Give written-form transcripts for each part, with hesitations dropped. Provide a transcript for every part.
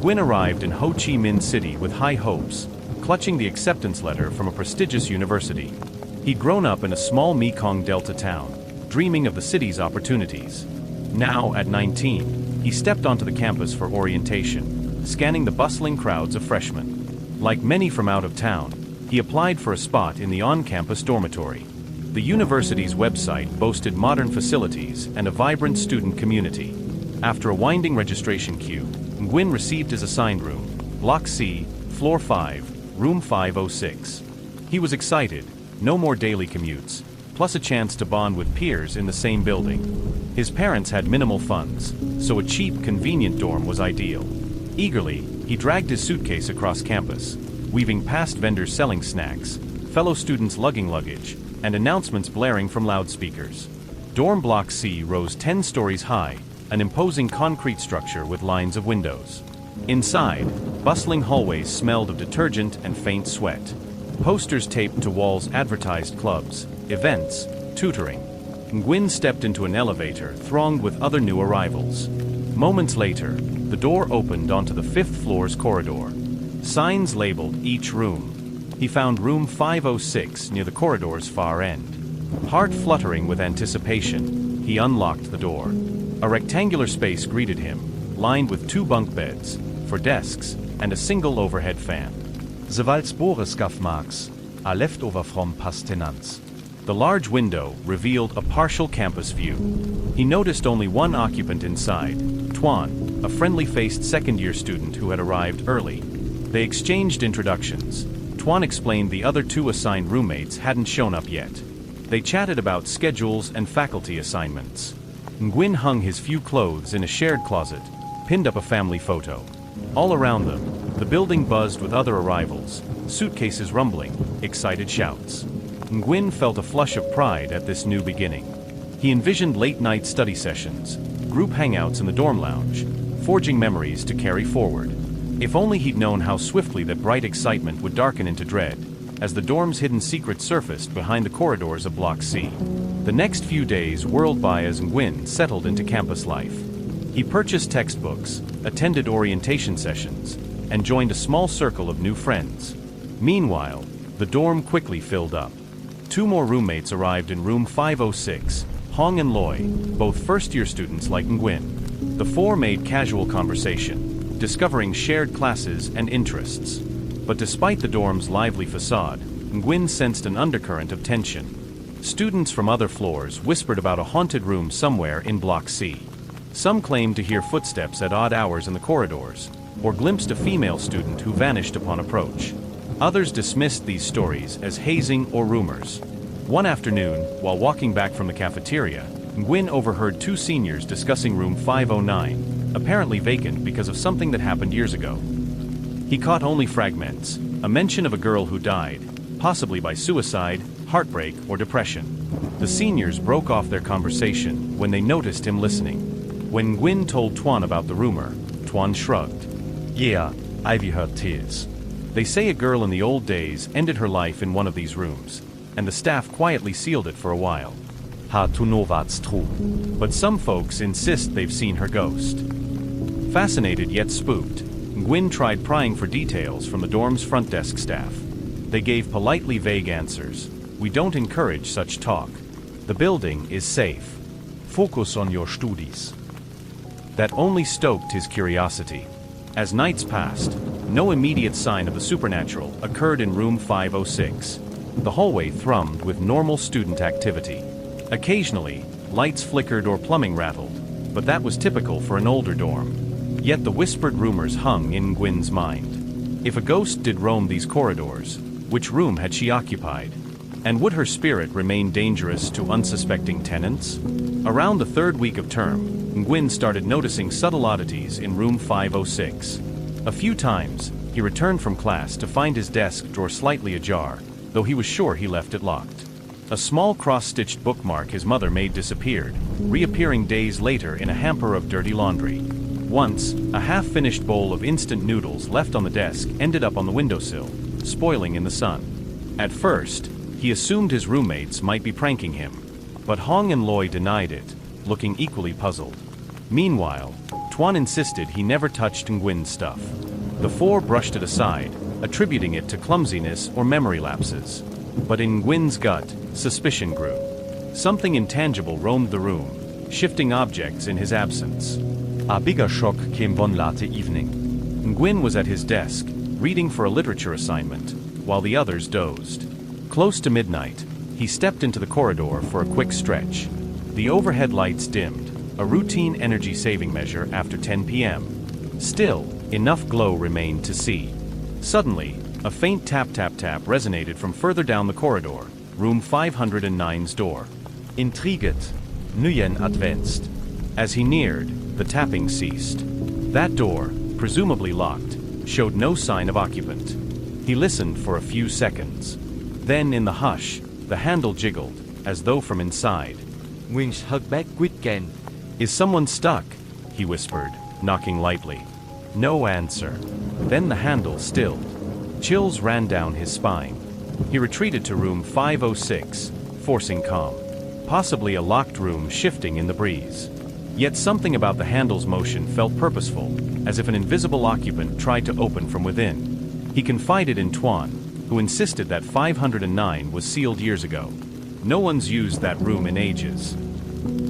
Nguyen arrived in Ho Chi Minh City with high hopes, clutching the acceptance letter from a prestigious university. He'd grown up in a small Mekong Delta town, dreaming of the city's opportunities. Now, at 19, he stepped onto the campus for orientation, scanning the bustling crowds of freshmen. Like many from out of town, he applied for a spot in the on-campus dormitory. The university's website boasted modern facilities and a vibrant student community. After a winding registration queue, Nguyen received his assigned room, Block C, Floor 5, Room 506. He was excited, no more daily commutes, plus a chance to bond with peers in the same building. His parents had minimal funds, so a cheap, convenient dorm was ideal. Eagerly, he dragged his suitcase across campus, weaving past vendors selling snacks, fellow students lugging luggage, and announcements blaring from loudspeakers. Dorm Block C rose 10 stories high, an imposing concrete structure with lines of windows. Inside, bustling hallways smelled of detergent and faint sweat. Posters taped to walls advertised clubs, events, tutoring. Nguyen stepped into an elevator thronged with other new arrivals. Moments later, the door opened onto the 5th floor's corridor. Signs labeled each room. He found room 506 near the corridor's far end. Heart fluttering with anticipation, he unlocked the door. A rectangular space greeted him, lined with 2 bunk beds, 4 desks, and a single overhead fan. Zevaldsbore marks, a leftover from past tenants. The large window revealed a partial campus view. He noticed only one occupant inside, Tuan, a friendly-faced second-year student who had arrived early. They exchanged introductions. Tuan explained the other 2 assigned roommates hadn't shown up yet. They chatted about schedules and faculty assignments. Nguyen hung his few clothes in a shared closet, pinned up a family photo. All around them, the building buzzed with other arrivals, suitcases rumbling, excited shouts. Nguyen felt a flush of pride at this new beginning. He envisioned late-night study sessions, group hangouts in the dorm lounge, forging memories to carry forward. If only he'd known how swiftly that bright excitement would darken into dread, as the dorm's hidden secret surfaced behind the corridors of Block C. The next few days whirled by as Nguyen settled into campus life. He purchased textbooks, attended orientation sessions, and joined a small circle of new friends. Meanwhile, the dorm quickly filled up. 2 more roommates arrived in room 506, Hong and Loy, both first-year students like Nguyen. The 4 made casual conversation, discovering shared classes and interests. But despite the dorm's lively facade, Nguyen sensed an undercurrent of tension. Students from other floors whispered about a haunted room somewhere in Block C. Some claimed to hear footsteps at odd hours in the corridors, or glimpsed a female student who vanished upon approach. Others dismissed these stories as hazing or rumors. One afternoon, while walking back from the cafeteria, Nguyen overheard 2 seniors discussing room 509, apparently vacant because of something that happened years ago. He caught only fragments, a mention of a girl who died, possibly by suicide, heartbreak, or depression. The seniors broke off their conversation when they noticed him listening. When Nguyen told Tuan about the rumor, Tuan shrugged. Yeah, I've heard tales. They say a girl in the old days ended her life in one of these rooms, and the staff quietly sealed it for a while. Hard to know what's true. But some folks insist they've seen her ghost. Fascinated yet spooked, Nguyen tried prying for details from the dorm's front desk staff. They gave politely vague answers. We don't encourage such talk. The building is safe. Focus on your studies. That only stoked his curiosity. As nights passed, no immediate sign of the supernatural occurred in room 506. The hallway thrummed with normal student activity. Occasionally, lights flickered or plumbing rattled, but that was typical for an older dorm. Yet the whispered rumors hung in Nguyen's mind. If a ghost did roam these corridors, which room had she occupied? And would her spirit remain dangerous to unsuspecting tenants? Around the 3rd week of term, Nguyen started noticing subtle oddities in room 506. A few times, he returned from class to find his desk drawer slightly ajar, though he was sure he left it locked. A small cross-stitched bookmark his mother made disappeared, reappearing days later in a hamper of dirty laundry. Once, a half-finished bowl of instant noodles left on the desk ended up on the windowsill, spoiling in the sun. At first, he assumed his roommates might be pranking him, but Hong and Loy denied it, looking equally puzzled. Meanwhile, Tuan insisted he never touched Nguyen's stuff. The four brushed it aside, attributing it to clumsiness or memory lapses. But in Nguyen's gut, suspicion grew. Something intangible roamed the room, shifting objects in his absence. A bigger shock came one late evening. Nguyen was at his desk, reading for a literature assignment, while the others dozed. Close to midnight, he stepped into the corridor for a quick stretch. The overhead lights dimmed, a routine energy-saving measure after 10 p.m. Still, enough glow remained to see. Suddenly, a faint tap-tap-tap resonated from further down the corridor, room 509's door. Intrigued, Nguyen advanced. As he neared, the tapping ceased. That door, presumably locked, showed no sign of occupant. He listened for a few seconds. Then, in the hush, the handle jiggled, as though from inside. Nguyen's hug back weekend. "Is someone stuck?" he whispered, knocking lightly. No answer. Then the handle stilled. Chills ran down his spine. He retreated to room 506, forcing calm. Possibly a locked room shifting in the breeze. Yet something about the handle's motion felt purposeful, as if an invisible occupant tried to open from within. He confided in Tuan, who insisted that 509 was sealed years ago. No one's used that room in ages.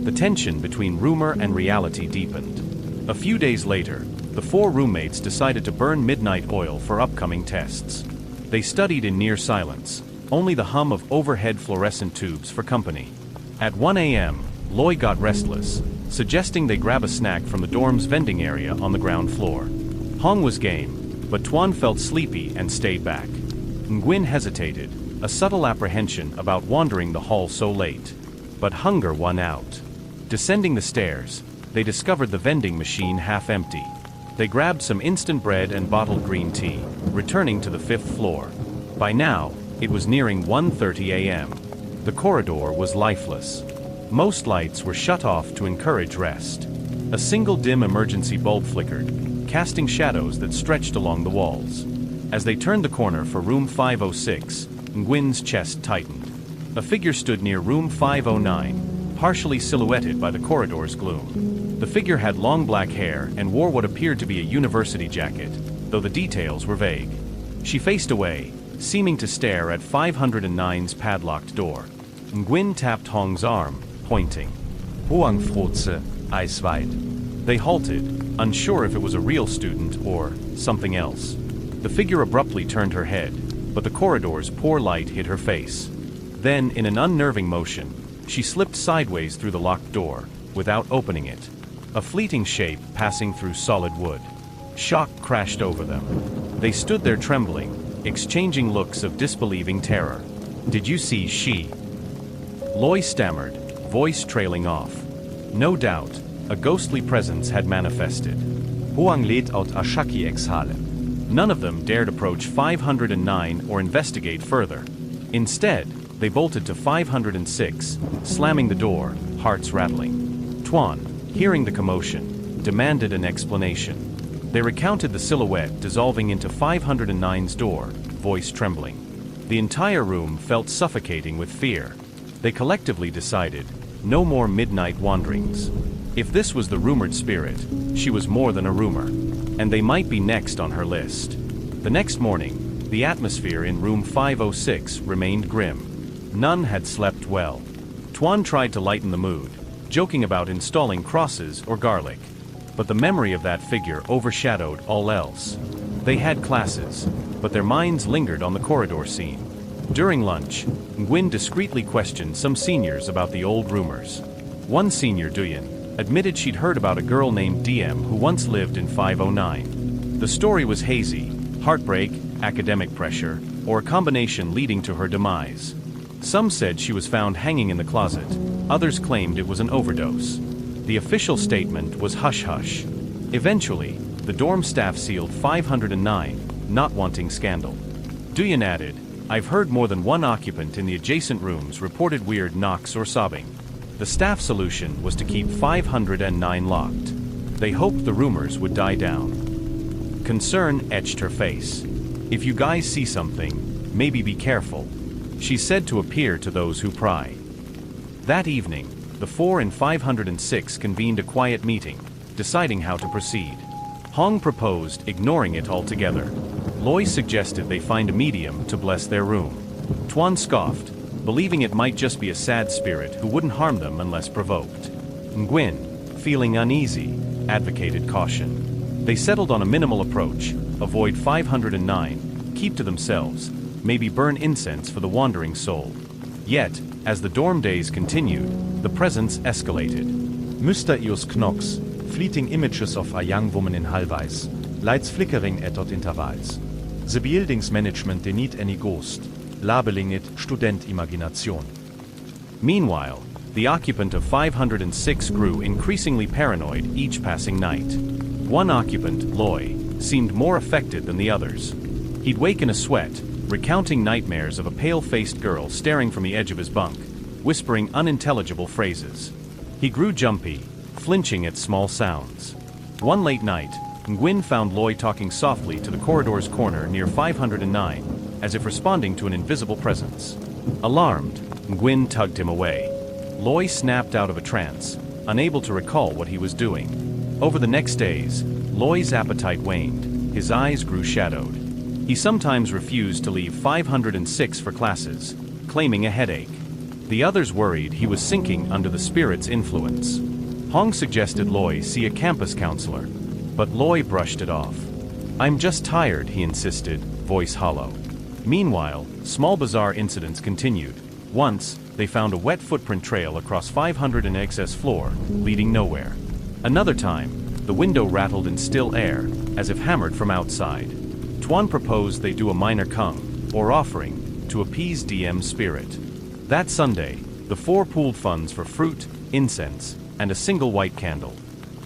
The tension between rumor and reality deepened. A few days later, the four roommates decided to burn midnight oil for upcoming tests. They studied in near silence, only the hum of overhead fluorescent tubes for company. At 1 a.m., Loy got restless, suggesting they grab a snack from the dorm's vending area on the ground floor. Hong was game, but Tuan felt sleepy and stayed back. Nguyen hesitated, a subtle apprehension about wandering the hall so late. But hunger won out. Descending the stairs, they discovered the vending machine half empty. They grabbed some instant bread and bottled green tea, returning to the 5th floor. By now, it was nearing 1:30 a.m. The corridor was lifeless. Most lights were shut off to encourage rest. A single dim emergency bulb flickered, casting shadows that stretched along the walls. As they turned the corner for room 506, Nguyen's chest tightened. A figure stood near room 509, partially silhouetted by the corridor's gloom. The figure had long black hair and wore what appeared to be a university jacket, though the details were vague. She faced away, seeming to stare at 509's padlocked door. Nguyen tapped Hong's arm, pointing. Hoang Frotze, eyes wide. They halted, unsure if it was a real student or something else. The figure abruptly turned her head, but the corridor's poor light hit her face. Then, in an unnerving motion, she slipped sideways through the locked door, without opening it. A fleeting shape passing through solid wood. Shock crashed over them. They stood there trembling, exchanging looks of disbelieving terror. "Did you see she?" Loy stammered, voice trailing off. No doubt, a ghostly presence had manifested. Hoang let out a shaky exhale. None of them dared approach 509 or investigate further. Instead, they bolted to 506, slamming the door, hearts rattling. Tuan, hearing the commotion, demanded an explanation. They recounted the silhouette dissolving into 509's door, voice trembling. The entire room felt suffocating with fear. They collectively decided, no more midnight wanderings. If this was the rumored spirit, she was more than a rumor, and they might be next on her list. The next morning, the atmosphere in room 506 remained grim. None had slept well. Tuan tried to lighten the mood, joking about installing crosses or garlic. But the memory of that figure overshadowed all else. They had classes, but their minds lingered on the corridor scene. During lunch, Nguyen discreetly questioned some seniors about the old rumors. One senior, Duyen, admitted she'd heard about a girl named DM who once lived in 509. The story was hazy, heartbreak, academic pressure, or a combination leading to her demise. Some said she was found hanging in the closet, others claimed it was an overdose. The official statement was hush-hush. Eventually, the dorm staff sealed 509, not wanting scandal. Duyen added, "I've heard more than one occupant in the adjacent rooms reported weird knocks or sobbing." The staff solution was to keep 509 locked. They hoped the rumors would die down. Concern etched her face. "If you guys see something, maybe be careful," she said to appear to those who pry. That evening, the 4 in 506 convened a quiet meeting. deciding how to proceed. Hong proposed ignoring it altogether. Loy suggested they find a medium to bless their room. Tuan scoffed, believing it might just be a sad spirit who wouldn't harm them unless provoked. Nguyen, feeling uneasy, advocated caution. They settled on a minimal approach: avoid 509, keep to themselves, maybe burn incense for the wandering soul. Yet, as the dorm days continued, the presence escalated. Mysterious knocks, fleeting images of a young woman in halvwise, lights flickering at odd intervals. The building's management denied any ghost, labeling it student imagination. Meanwhile, the occupant of 506 grew increasingly paranoid each passing night. One occupant, Loy, seemed more affected than the others. He'd wake in a sweat, recounting nightmares of a pale-faced girl staring from the edge of his bunk, whispering unintelligible phrases. He grew jumpy, flinching at small sounds. One late night, Nguyen found Loy talking softly to the corridor's corner near 509, as if responding to an invisible presence. Alarmed, Nguyen tugged him away. Loy snapped out of a trance, unable to recall what he was doing. Over the next days, Loy's appetite waned, his eyes grew shadowed. He sometimes refused to leave 506 for classes, claiming a headache. The others worried he was sinking under the spirit's influence. Hong suggested Loy see a campus counselor, but Loy brushed it off. "I'm just tired," he insisted, voice hollow. Meanwhile, small bizarre incidents continued. Once, they found a wet footprint trail across 500 and excess floor, leading nowhere. Another time, the window rattled in still air, as if hammered from outside. Tuan proposed they do a minor kung, or offering, to appease DM's spirit. That Sunday, the four pooled funds for fruit, incense, and a single white candle.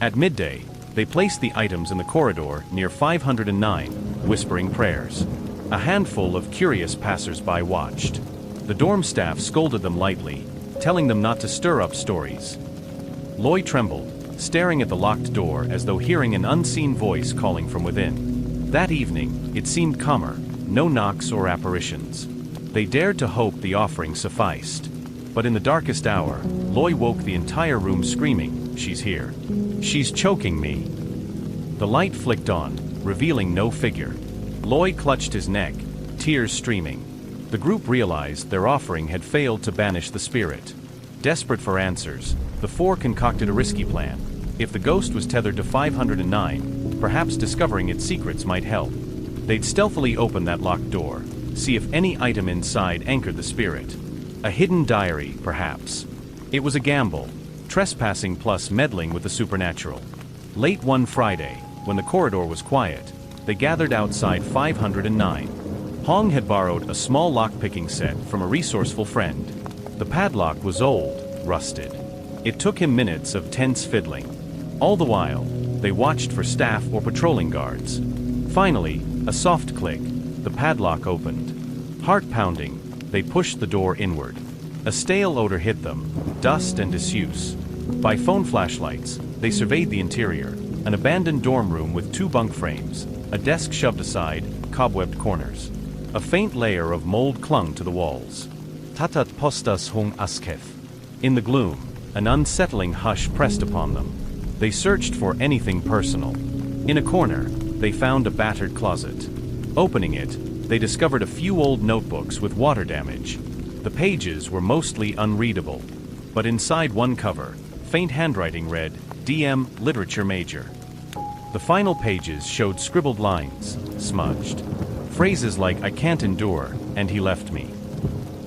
At midday, they placed the items in the corridor near 509, whispering prayers. A handful of curious passers-by watched. The dorm staff scolded them lightly, telling them not to stir up stories. Loy trembled, staring at the locked door as though hearing an unseen voice calling from within. That evening, it seemed calmer, no knocks or apparitions. They dared to hope the offering sufficed. But in the darkest hour, Loy woke the entire room screaming, "She's here. She's choking me." The light flicked on, revealing no figure. Loy clutched his neck, tears streaming. The group realized their offering had failed to banish the spirit. Desperate for answers, the four concocted a risky plan. If the ghost was tethered to 509, perhaps discovering its secrets might help. They'd stealthily open that locked door, see if any item inside anchored the spirit. A hidden diary, perhaps. It was a gamble, trespassing plus meddling with the supernatural. Late one Friday, when the corridor was quiet, they gathered outside 509. Hong had borrowed a small lock-picking set from a resourceful friend. The padlock was old, rusted. It took him minutes of tense fiddling. All the while, they watched for staff or patrolling guards. Finally, a soft click, the padlock opened. Heart pounding, they pushed the door inward. A stale odor hit them, dust and disuse. By phone flashlights, they surveyed the interior, an abandoned dorm room with two bunk frames, a desk shoved aside, cobwebbed corners. A faint layer of mold clung to the walls. Tatat postas hung askef. In the gloom, an unsettling hush pressed upon them. They searched for anything personal. In a corner, they found a battered closet. Opening it, they discovered a few old notebooks with water damage. The pages were mostly unreadable. But inside one cover, faint handwriting read, DM Literature Major. The final pages showed scribbled lines, smudged. Phrases like, "I can't endure," and "he left me."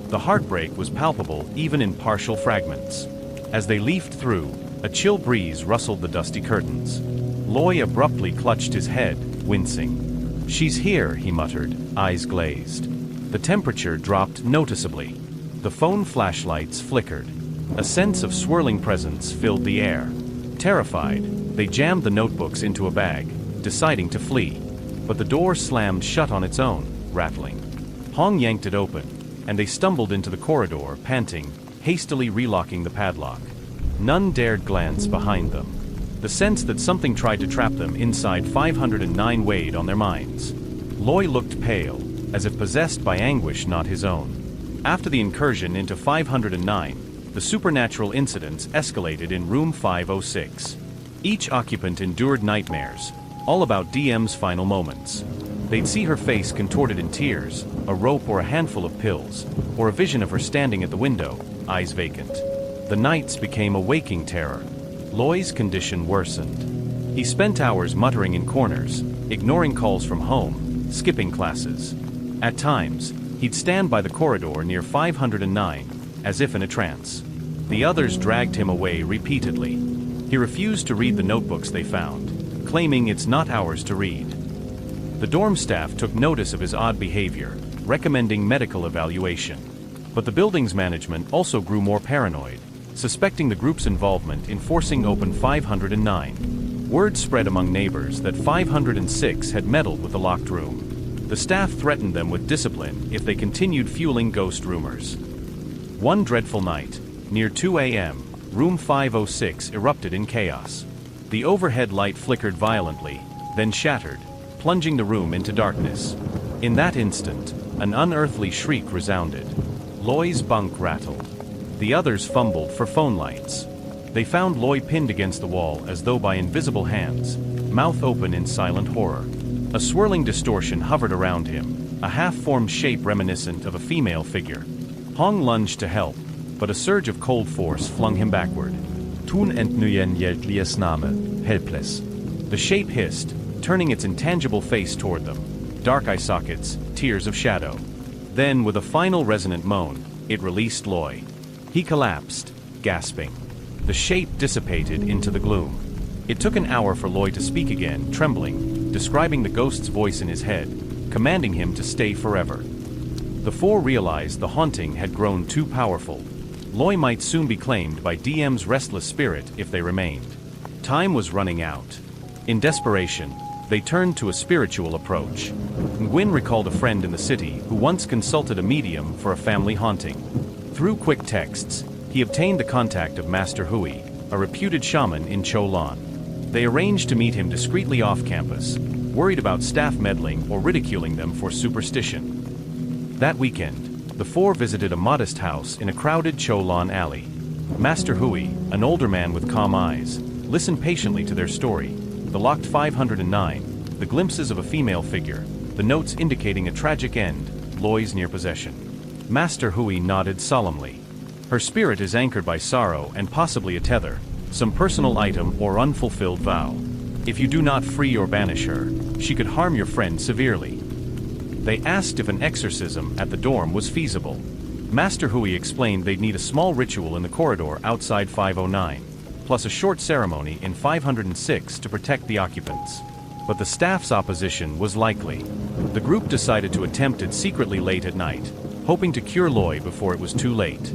The heartbreak was palpable even in partial fragments. As they leafed through, a chill breeze rustled the dusty curtains. Loy abruptly clutched his head, wincing. "She's here," he muttered, eyes glazed. The temperature dropped noticeably. The phone flashlights flickered. A sense of swirling presence filled the air. Terrified, they jammed the notebooks into a bag, deciding to flee. But the door slammed shut on its own, rattling. Hong yanked it open, and they stumbled into the corridor, panting, hastily relocking the padlock. None dared glance behind them. The sense that something tried to trap them inside 509 weighed on their minds. Loy looked pale, as if possessed by anguish not his own. After the incursion into 509, the supernatural incidents escalated in room 506. Each occupant endured nightmares, all about DM's final moments. They'd see her face contorted in tears, a rope or a handful of pills, or a vision of her standing at the window, eyes vacant. The nights became a waking terror. Loy's condition worsened. He spent hours muttering in corners, ignoring calls from home, skipping classes. At times, he'd stand by the corridor near 509, as if in a trance. The others dragged him away repeatedly. He refused to read the notebooks they found, claiming it's not ours to read. The dorm staff took notice of his odd behavior, recommending medical evaluation. But the building's management also grew more paranoid, suspecting the group's involvement in forcing open 509. Word spread among neighbors that 506 had meddled with the locked room. The staff threatened them with discipline if they continued fueling ghost rumors. One dreadful night, near 2 a.m., room 506 erupted in chaos. The overhead light flickered violently, then shattered, plunging the room into darkness. In that instant, an unearthly shriek resounded. Loy's bunk rattled. The others fumbled for phone lights. They found Loy pinned against the wall as though by invisible hands, mouth open in silent horror. A swirling distortion hovered around him, a half-formed shape reminiscent of a female figure. Hong lunged to help, but a surge of cold force flung him backward. Tun and Nguyen yelled Lia's name, helpless. The shape hissed, turning its intangible face toward them. Dark eye sockets, tears of shadow. Then, with a final resonant moan, it released Loy. He collapsed, gasping. The shape dissipated into the gloom. It took an hour for Loy to speak again, trembling, describing the ghost's voice in his head, commanding him to stay forever. The four realized the haunting had grown too powerful. Loy might soon be claimed by DM's restless spirit if they remained. Time was running out. In desperation, they turned to a spiritual approach. Nguyen recalled a friend in the city who once consulted a medium for a family haunting. Through quick texts, he obtained the contact of Master Hui, a reputed shaman in Cholan. They arranged to meet him discreetly off campus, worried about staff meddling or ridiculing them for superstition. That weekend, the four visited a modest house in a crowded Cholan alley. Master Hui, an older man with calm eyes, listened patiently to their story. The locked 509, the glimpses of a female figure, the notes indicating a tragic end, Loy's near possession. Master Hui nodded solemnly. Her spirit is anchored by sorrow and possibly a tether, some personal item or unfulfilled vow. If you do not free or banish her, she could harm your friend severely. They asked if an exorcism at the dorm was feasible. Master Hui explained they'd need a small ritual in the corridor outside 509, plus a short ceremony in 506 to protect the occupants. But the staff's opposition was likely. The group decided to attempt it secretly late at night, hoping to cure Loy before it was too late.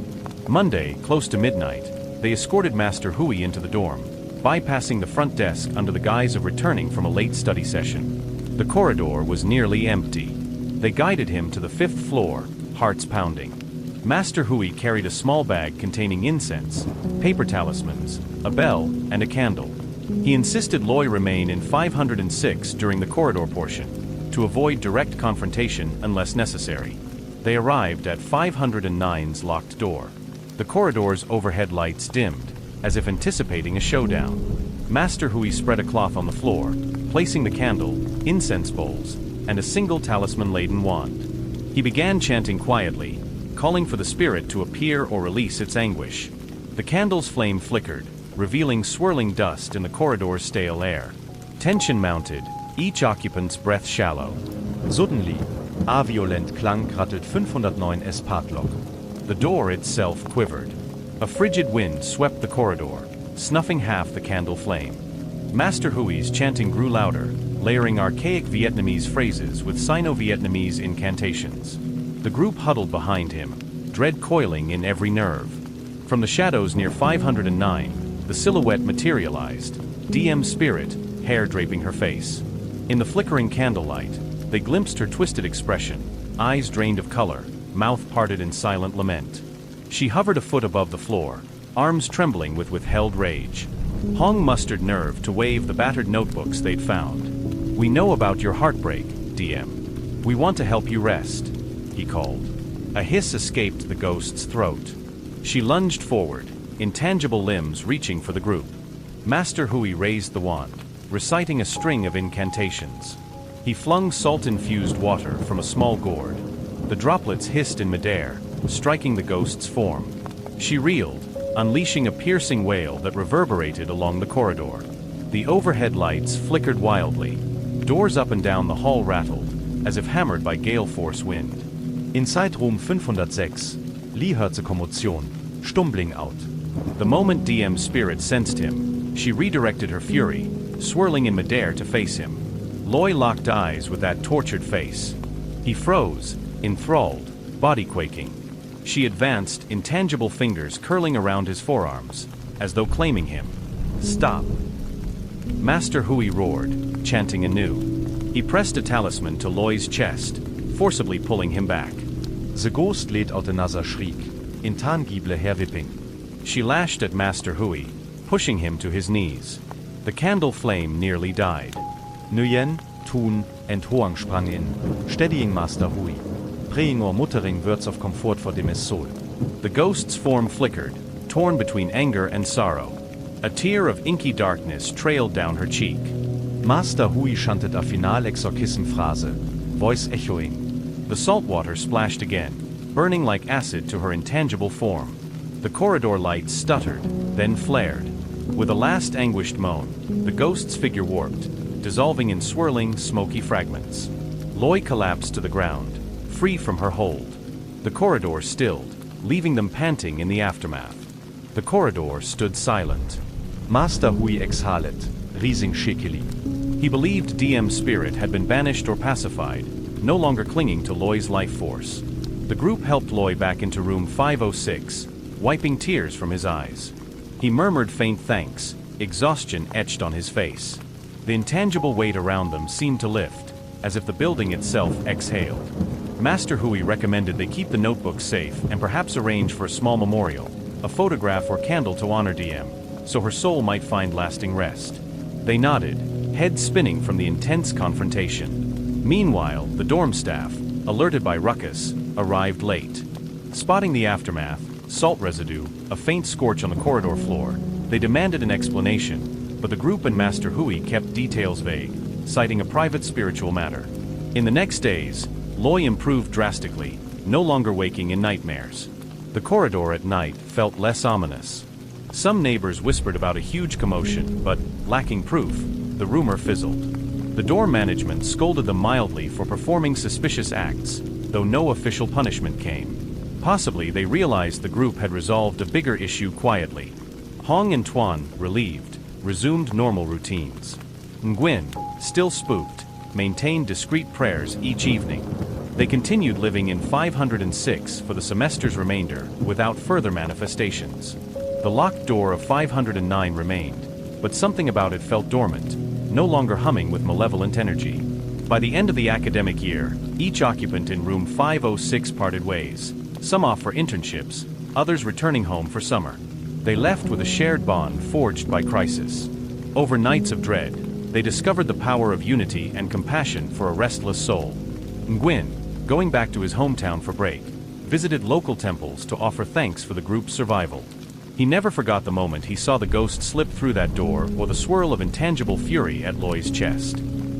Monday, close to midnight, they escorted Master Hui into the dorm, bypassing the front desk under the guise of returning from a late study session. The corridor was nearly empty. They guided him to the 5th floor, hearts pounding. Master Hui carried a small bag containing incense, paper talismans, a bell, and a candle. He insisted Loy remain in 506 during the corridor portion, to avoid direct confrontation unless necessary. They arrived at 509's locked door. The corridor's overhead lights dimmed, as if anticipating a showdown. Master Hui spread a cloth on the floor, placing the candle, incense bowls, and a single talisman-laden wand. He began chanting quietly, calling for the spirit to appear or release its anguish. The candle's flame flickered, revealing swirling dust in the corridor's stale air. Tension mounted, each occupant's breath shallow. Suddenly, a violent Klang rattled 509's padlock. The door itself quivered. A frigid wind swept the corridor, snuffing half the candle flame. Master Hui's chanting grew louder, layering archaic Vietnamese phrases with Sino-Vietnamese incantations. The group huddled behind him, dread coiling in every nerve. From the shadows near 509, the silhouette materialized, DM's spirit, hair draping her face. In the flickering candlelight, they glimpsed her twisted expression, eyes drained of color, mouth parted in silent lament. She hovered a foot above the floor, arms trembling with withheld rage. Hong mustered nerve to wave the battered notebooks they'd found. "We know about your heartbreak, DM. We want to help you rest," he called. A hiss escaped the ghost's throat. She lunged forward, intangible limbs reaching for the group. Master Hui raised the wand, reciting a string of incantations. He flung salt-infused water from a small gourd. The droplets hissed in midair, striking the ghost's form. She reeled, unleashing a piercing wail that reverberated along the corridor. The overhead lights flickered wildly. Doors up and down the hall rattled, as if hammered by gale force wind. Inside Room 506, Lee hörte Kommotion, stumbling out. The moment DM's spirit sensed him, she redirected her fury, swirling in midair to face him. Loy locked eyes with that tortured face. He froze, enthralled, body quaking. She advanced, intangible fingers curling around his forearms, as though claiming him. Stop. Master Hui roared, chanting anew. He pressed a talisman to Loy's chest, forcibly pulling him back. The ghost let out another shriek, intangible herwipping. She lashed at Master Hui, pushing him to his knees. The candle flame nearly died. Nguyen, Thun, and Hoang sprang in, steadying Master Hui, praying or muttering words of comfort for dem soul. The ghost's form flickered, torn between anger and sorrow. A tear of inky darkness trailed down her cheek. Master Hui chanted a final exorcism phrase, voice echoing. The salt water splashed again, burning like acid to her intangible form. The corridor lights stuttered, then flared. With a last anguished moan, the ghost's figure warped, dissolving in swirling, smoky fragments. Loy collapsed to the ground, free from her hold. The corridor stilled, leaving them panting in the aftermath. The corridor stood silent. Master Hui exhaled, rising shakily. He believed DM's spirit had been banished or pacified, no longer clinging to Loy's life force. The group helped Loy back into room 506, wiping tears from his eyes. He murmured faint thanks, exhaustion etched on his face. The intangible weight around them seemed to lift, as if the building itself exhaled. Master Hui recommended they keep the notebook safe and perhaps arrange for a small memorial, a photograph or candle to honor DM, so her soul might find lasting rest. They nodded, heads spinning from the intense confrontation. Meanwhile, the dorm staff, alerted by ruckus, arrived late. Spotting the aftermath, salt residue, a faint scorch on the corridor floor, they demanded an explanation, but the group and Master Hui kept details vague, citing a private spiritual matter. In the next days, Loy improved drastically, no longer waking in nightmares. The corridor at night felt less ominous. Some neighbors whispered about a huge commotion, but, lacking proof, the rumor fizzled. The dorm management scolded them mildly for performing suspicious acts, though no official punishment came. Possibly they realized the group had resolved a bigger issue quietly. Hong and Tuan, relieved, resumed normal routines. Nguyen, still spooked, maintained discreet prayers each evening. They continued living in 506 for the semester's remainder, without further manifestations. The locked door of 509 remained, but something about it felt dormant, no longer humming with malevolent energy. By the end of the academic year, each occupant in room 506 parted ways, some off for internships, others returning home for summer. They left with a shared bond forged by crisis. Over nights of dread, they discovered the power of unity and compassion for a restless soul. Nguyen, going back to his hometown for break, visited local temples to offer thanks for the group's survival. He never forgot the moment he saw the ghost slip through that door or the swirl of intangible fury at Loy's chest.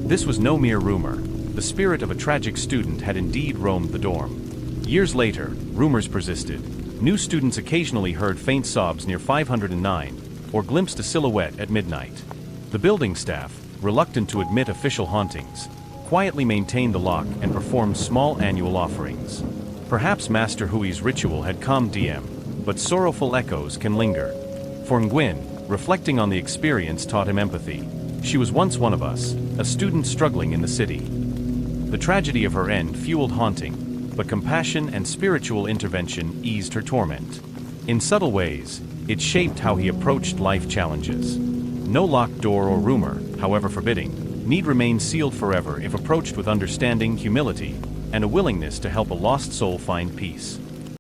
This was no mere rumor. The spirit of a tragic student had indeed roamed the dorm. Years later, rumors persisted. New students occasionally heard faint sobs near 509 or glimpsed a silhouette at midnight. The building staff, reluctant to admit official hauntings, quietly maintained the lock and performed small annual offerings. Perhaps Master Hui's ritual had calmed DM, but sorrowful echoes can linger. For Nguyen, reflecting on the experience taught him empathy. She was once one of us, a student struggling in the city. The tragedy of her end fueled haunting, but compassion and spiritual intervention eased her torment. In subtle ways, it shaped how he approached life challenges. No locked door or rumor, however forbidding, need remain sealed forever if approached with understanding, humility, and a willingness to help a lost soul find peace.